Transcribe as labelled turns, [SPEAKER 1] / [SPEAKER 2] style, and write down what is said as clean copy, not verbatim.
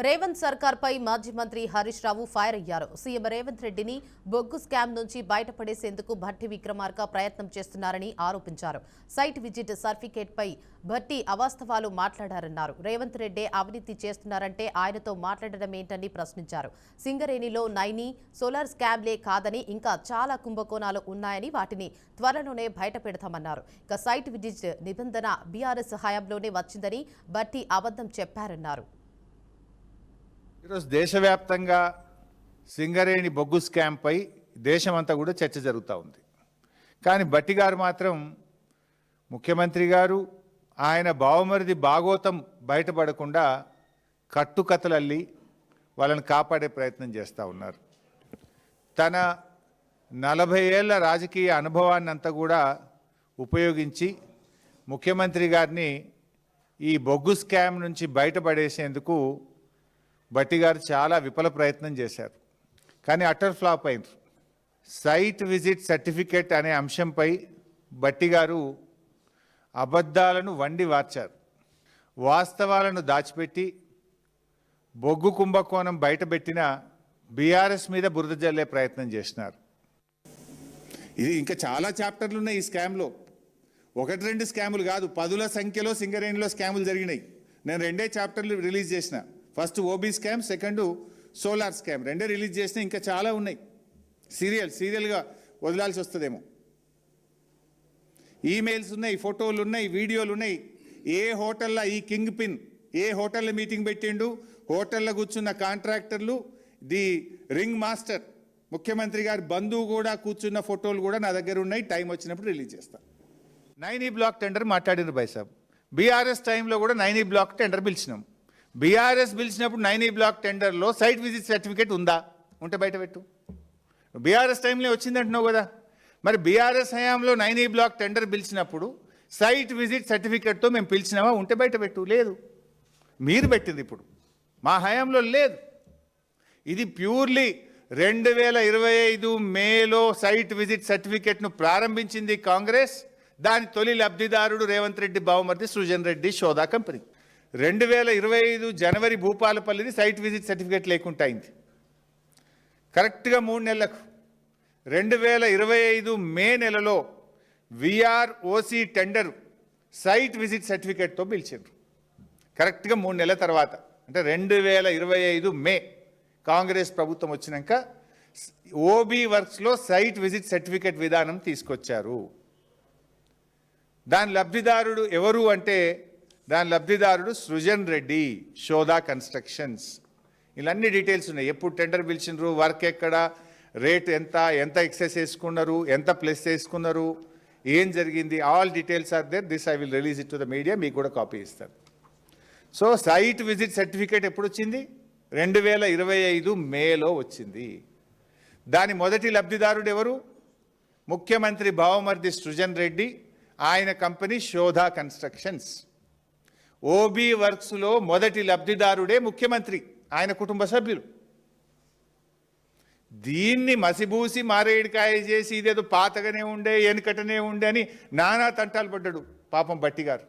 [SPEAKER 1] రేవంత్ సర్కార్పై మాజీ మంత్రి హరీష్ రావు ఫైర్ అయ్యారు. సీఎం రేవంత్ రెడ్డిని బొగ్గు స్కామ్ నుంచి బయటపడేసేందుకు భట్టి విక్రమార్క ప్రయత్నం చేస్తున్నారని ఆరోపించారు. సైట్ విజిట్ సర్టిఫికేట్పై భట్టి అవాస్తవాలు మాట్లాడారన్నారు. రేవంత్ రెడ్డి అవినీతి చేస్తున్నారంటే ఆయనతో మాట్లాడడం ఏంటని ప్రశ్నించారు. సింగరేణిలో నైని సోలార్ స్కామ్లే కాదని ఇంకా చాలా కుంభకోణాలు ఉన్నాయని వాటిని త్వరలోనే బయటపెడతామన్నారు. ఇక సైట్ విజిట్ నిబంధన బీఆర్ఎస్ హయాంలోనే వచ్చిందని భట్టి అబద్ధం చెప్పారన్నారు.
[SPEAKER 2] ఈరోజు దేశవ్యాప్తంగా సింగరేణి బొగ్గు స్కామ్పై దేశమంతా కూడా చర్చ జరుగుతూ ఉంది. కానీ భట్టి గారు మాత్రం ముఖ్యమంత్రి గారు ఆయన బావమరిది భాగోతం బయటపడకుండా కట్టుకథలల్లి వాళ్ళని కాపాడే ప్రయత్నం చేస్తూ ఉన్నారు. తన 40 ఏళ్ల రాజకీయ అనుభవాన్ని అంతా కూడా ఉపయోగించి ముఖ్యమంత్రి గారిని ఈ బొగ్గు స్కామ్ నుంచి బయటపడేసేందుకు భట్టి గారు చాలా విఫల ప్రయత్నం చేశారు. కానీ అటర్ ఫ్లాప్ అయింది. సైట్ విజిట్ సర్టిఫికేట్ అనే అంశంపై భట్టి గారు అబద్ధాలను వండి వార్చారు. వాస్తవాలను దాచిపెట్టి బొగ్గు కుంభకోణం బయటపెట్టిన బీఆర్ఎస్ మీద బురద జల్లే ప్రయత్నం చేసినారు.
[SPEAKER 3] ఇది ఇంకా చాలా చాప్టర్లు ఉన్నాయి ఈ స్కామ్లో. 1-2 స్కాములు కాదు, 10ల సంఖ్యలో సింగరేణిలో స్కాములు జరిగినాయి. నేను 2 చాప్టర్లు రిలీజ్ చేసిన. First OB scam, second solar scam. 2 release చేసిన. ఇంకా చాలా ఉన్నాయి. సీరియల్గా వదలాల్సి వస్తుందేమో. ఈమెయిల్స్ ఉన్నాయి, ఫోటోలు ఉన్నాయి, వీడియోలు ఉన్నాయి. ఏ హోటల్లో ఈ కింగ్ పిన్ ఏ హోటల్లో మీటింగ్ పెట్టిండు, హోటల్లో కూర్చున్న కాంట్రాక్టర్లు, ది రింగ్ మాస్టర్ ముఖ్యమంత్రి గారి బంధువు కూడా కూర్చున్న ఫోటోలు కూడా నా దగ్గర ఉన్నాయి. టైం వచ్చినప్పుడు రిలీజ్ చేస్తాను.
[SPEAKER 2] 9E బ్లాక్ టెండర్ మాట్లాడినారు బైసాబ్. బీఆర్ఎస్ టైంలో కూడా 9E బ్లాక్ టెండర్ పిలిచినాం. బీఆర్ఎస్ పిలిచినప్పుడు 9E బ్లాక్ టెండర్లో సైట్ విజిట్ సర్టిఫికేట్ ఉందా? ఉంటే బయట పెట్టు. బీఆర్ఎస్ టైంలో వచ్చిందంటున్నావు కదా. మరి బీఆర్ఎస్ హయాంలో 9E బ్లాక్ టెండర్ పిలిచినప్పుడు సైట్ విజిట్ సర్టిఫికేట్తో మేము పిలిచినామా? ఉంటే బయట పెట్టు. లేదు, మీరు పెట్టింది. ఇప్పుడు మా హయాంలో లేదు. ఇది ప్యూర్లీ 2025 మేలో సైట్ విజిట్ సర్టిఫికేట్ను ప్రారంభించింది కాంగ్రెస్. దాని తొలి లబ్ధిదారుడు రేవంత్ రెడ్డి బావమరిది సృజన్ రెడ్డి షోదా కంపెనీ. 2025 జనవరి భూపాలపల్లిది సైట్ విజిట్ సర్టిఫికేట్ లేకుండా అయింది. కరెక్ట్గా 3 నెలలకు 2025 మే నెలలో విఆర్ఓసి టెండర్ సైట్ విజిట్ సర్టిఫికేట్తో పిలిచారు. కరెక్ట్గా 3 నెలల తర్వాత, అంటే 2025 మే కాంగ్రెస్ ప్రభుత్వం వచ్చినాక ఓబీ వర్క్స్లో సైట్ విజిట్ సర్టిఫికేట్ విధానం తీసుకొచ్చారు. దాని లబ్ధిదారుడు ఎవరు అంటే దాని లబ్ధిదారుడు సృజన్ రెడ్డి, షోదా కన్స్ట్రక్షన్స్. ఇలాన్ని డీటెయిల్స్ ఉన్నాయి. ఎప్పుడు టెండర్ పిలిచినారు, వర్క్ ఎక్కడ, రేట్ ఎంత, ఎంత ఎక్సెస్ వేసుకున్నారు, ఎంత ప్లస్ వేసుకున్నారు, ఏం జరిగింది, all details are there. This I will release it to the media. మీకు కూడా కాపీ ఇస్తాను. సో సైట్ విజిట్ సర్టిఫికేట్ ఎప్పుడు వచ్చింది? 2025 మేలో వచ్చింది. దాని మొదటి లబ్ధిదారుడు ఎవరు? ముఖ్యమంత్రి బావమరిది సృజన్ రెడ్డి, ఆయన కంపెనీ షోదా కన్స్ట్రక్షన్స్. ఓబీ వర్క్స్లో మొదటి లబ్ధిదారుడే ముఖ్యమంత్రి, ఆయన కుటుంబ సభ్యులు. దీన్ని మసిబూసి మారేడికాయ చేసి ఇదేదో పాతగానే ఉండే, వెనుకటనే ఉండే అని నానా తంటాలు పడ్డాడు పాపం భట్టి గారు.